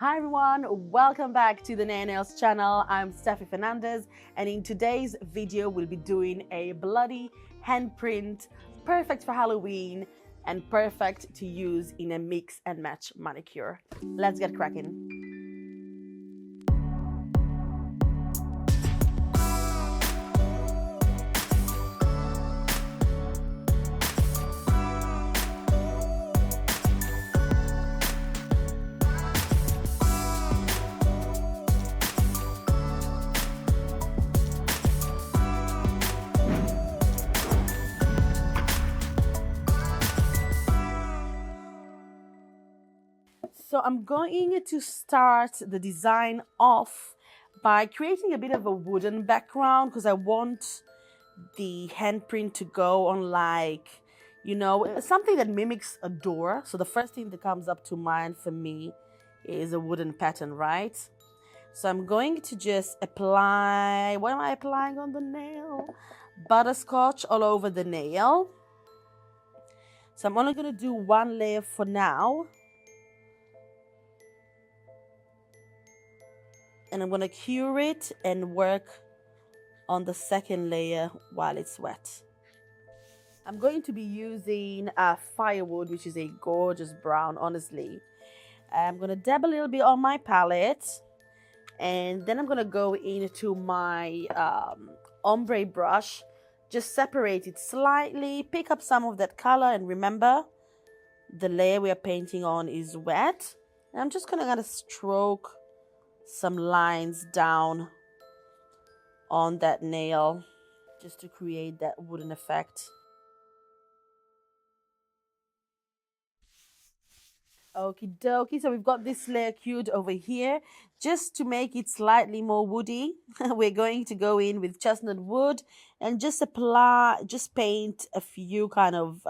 Hi everyone, welcome back to the Nails channel. I'm Steffi Fernandez, and in today's video we'll be doing a bloody handprint, perfect for Halloween and perfect to use in a mix and match manicure. Let's get cracking. So I'm going to start the design off by creating a bit of a wooden background because I want the handprint to go on something that mimics a door. So the first thing that comes up to mind for me is a wooden pattern, right? So I'm going to just apply, what am I applying on the nail? Butterscotch all over the nail. So I'm only going to do one layer for now. And I'm going to cure it and work on the second layer while it's wet. I'm going to be using firewood, which is a gorgeous brown, honestly. I'm going to dab a little bit on my palette. And then I'm going to go into my ombre brush. Just separate it slightly, pick up some of that color. And remember, the layer we are painting on is wet. And I'm just going to kind of stroke some lines down on that nail just to create that wooden effect. Okie dokie, so we've got this layer cued over here. Just to make it slightly more woody, we're going to go in with chestnut wood and just paint a few kind of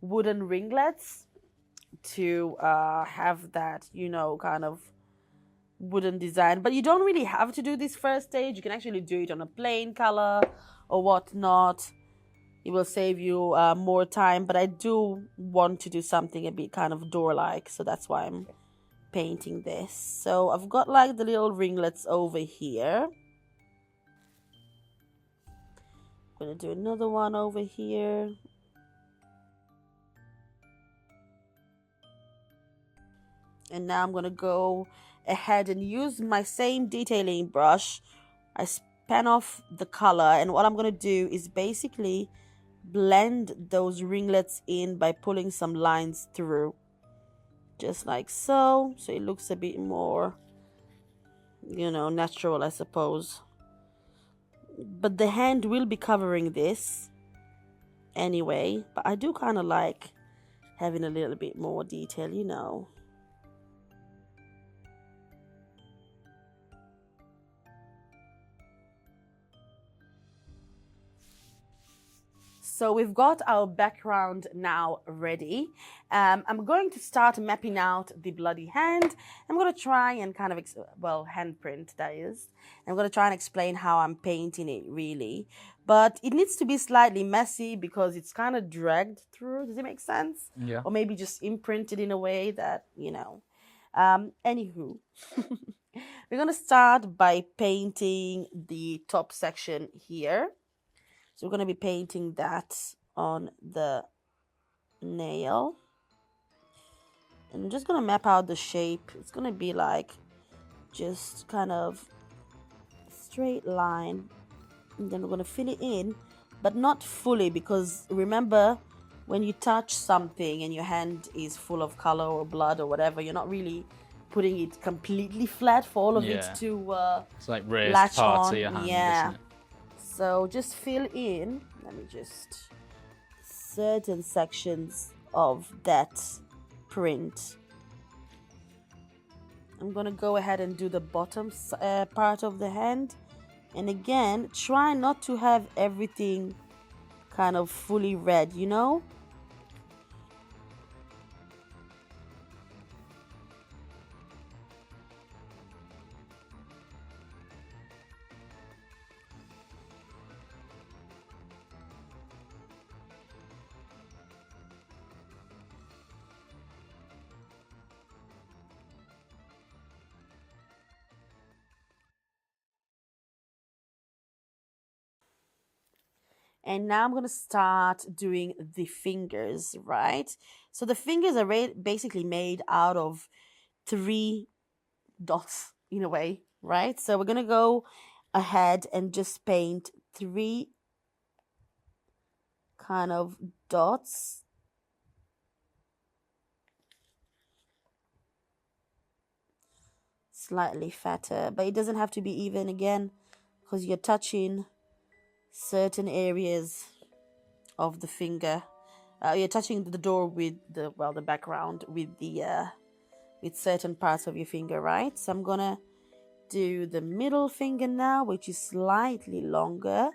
wooden ringlets to have that, kind of wooden design. But you don't really have to do this first stage. You can actually do it on a plain color or whatnot. It will save you more time, but I do want to do something a bit kind of door-like, so that's why I'm painting this. So I've got like the little ringlets over here. I'm gonna do another one over here. And now I'm gonna go ahead and use my same detailing brush. I span off the color, and what I'm gonna do is basically blend those ringlets in by pulling some lines through, just like so it looks a bit more natural, I suppose. But the hand will be covering this anyway, but I do kind of like having a little bit more detail. So we've got our background now ready. I'm going to start mapping out the bloody hand. I'm going to try and kind of, handprint that is. I'm going to try and explain how I'm painting it really. But it needs to be slightly messy because it's kind of dragged through. Does it make sense? Yeah. Or maybe just imprinted in a way that, Anywho, we're going to start by painting the top section here. So we're going to be painting that on the nail. And I'm just going to map out the shape. It's going to be like just kind of straight line. And then we're going to fill it in, but not fully, because remember, when you touch something and your hand is full of color or blood or whatever, you're not really putting it completely flat for all of it to it's like raised latch parts on. of your hand, Yeah. isn't it? So just fill in. Let me just certain sections of that print. I'm gonna go ahead and do the bottom part of the hand, and again try not to have everything kind of fully red, And now I'm going to start doing the fingers, right? So the fingers are basically made out of 3 dots in a way, right? So we're going to go ahead and just paint 3 kind of dots. Slightly fatter, but it doesn't have to be even again, because you're touching certain areas of the finger. You're touching the door with the background with with certain parts of your finger, right? So I'm gonna do the middle finger now, which is slightly longer.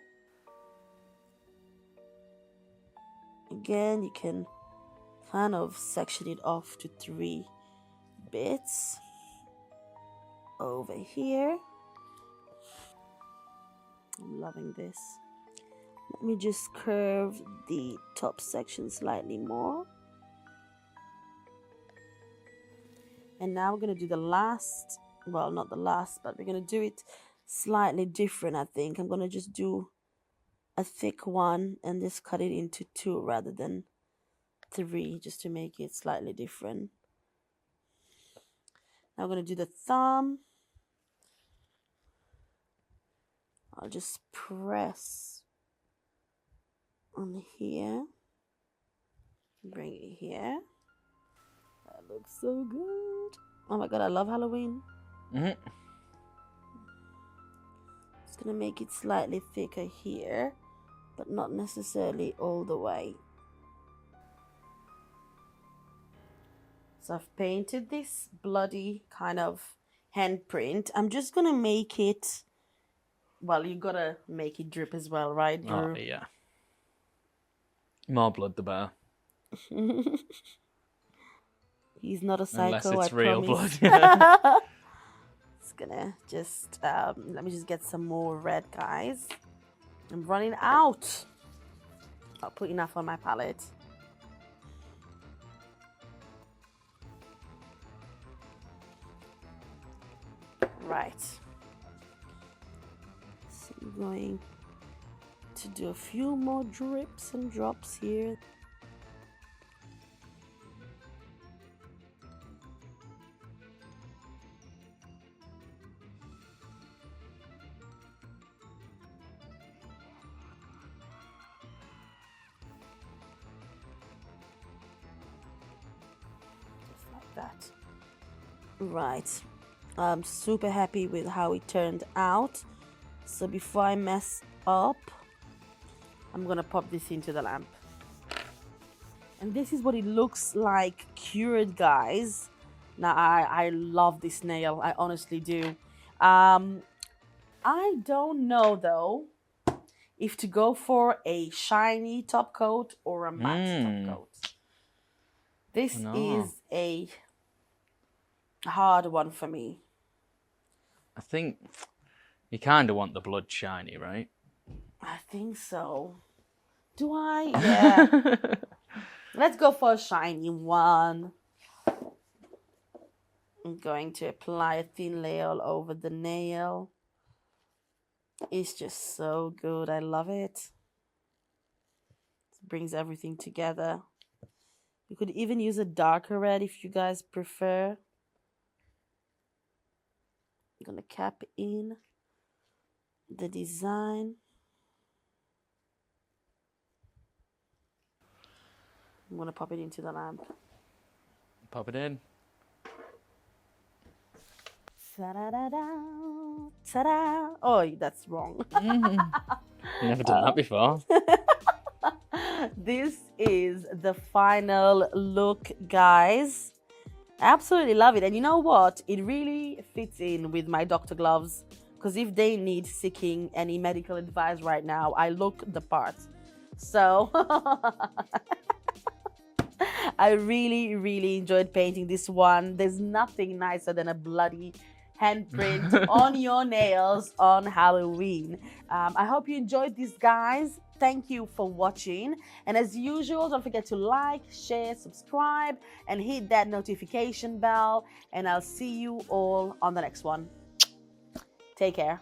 Again, you can kind of section it off to 3 bits over here. I'm loving this. Let me just curve the top section slightly more. And now we're going to do the last, well, not the last, but we're going to do it slightly different, I think. I'm going to just do a thick one and just cut it into 2 rather than 3, just to make it slightly different. Now we're going to do the thumb. I'll just press on here, bring it here. That looks so good. Oh my god, I love Halloween. Just gonna make it slightly thicker here, but not necessarily all the way. So I've painted this bloody kind of handprint. I'm just gonna make it, well, you gotta make it drip as well, right, Drew? Oh, yeah. More blood, the better. He's not a psycho, Unless it's I real promise. blood. It's gonna just, let me just get some more red, guys. I'm running out. I'll put enough on my palette. Right. So I'm going to do a few more drips and drops here. Just like that. Right. I'm super happy with how it turned out. So before I mess up, I'm gonna pop this into the lamp. And this is what it looks like cured, guys. Now I love this nail, I honestly do. I don't know though if to go for a shiny top coat or a matte top coat. This is a hard one for me. I think you kind of want the blood shiny, right? I think so. Do I? Yeah. Let's go for a shiny one. I'm going to apply a thin layer all over the nail. It's just so good. I love it. It brings everything together. You could even use a darker red if you guys prefer. I'm gonna cap in the design. I'm gonna pop it into the lamp. Pop it in. Ta-da-da-da, ta-da. Oh, that's wrong. Never done that before. This is the final look, guys. Absolutely love it. And you know what? It really fits in with my doctor gloves, because if they need seeking any medical advice right now, I look the part. So I really, really enjoyed painting this one. There's nothing nicer than a bloody handprint on your nails on Halloween. I hope you enjoyed this, guys. Thank you for watching. And as usual, don't forget to like, share, subscribe, and hit that notification bell. And I'll see you all on the next one. Take care.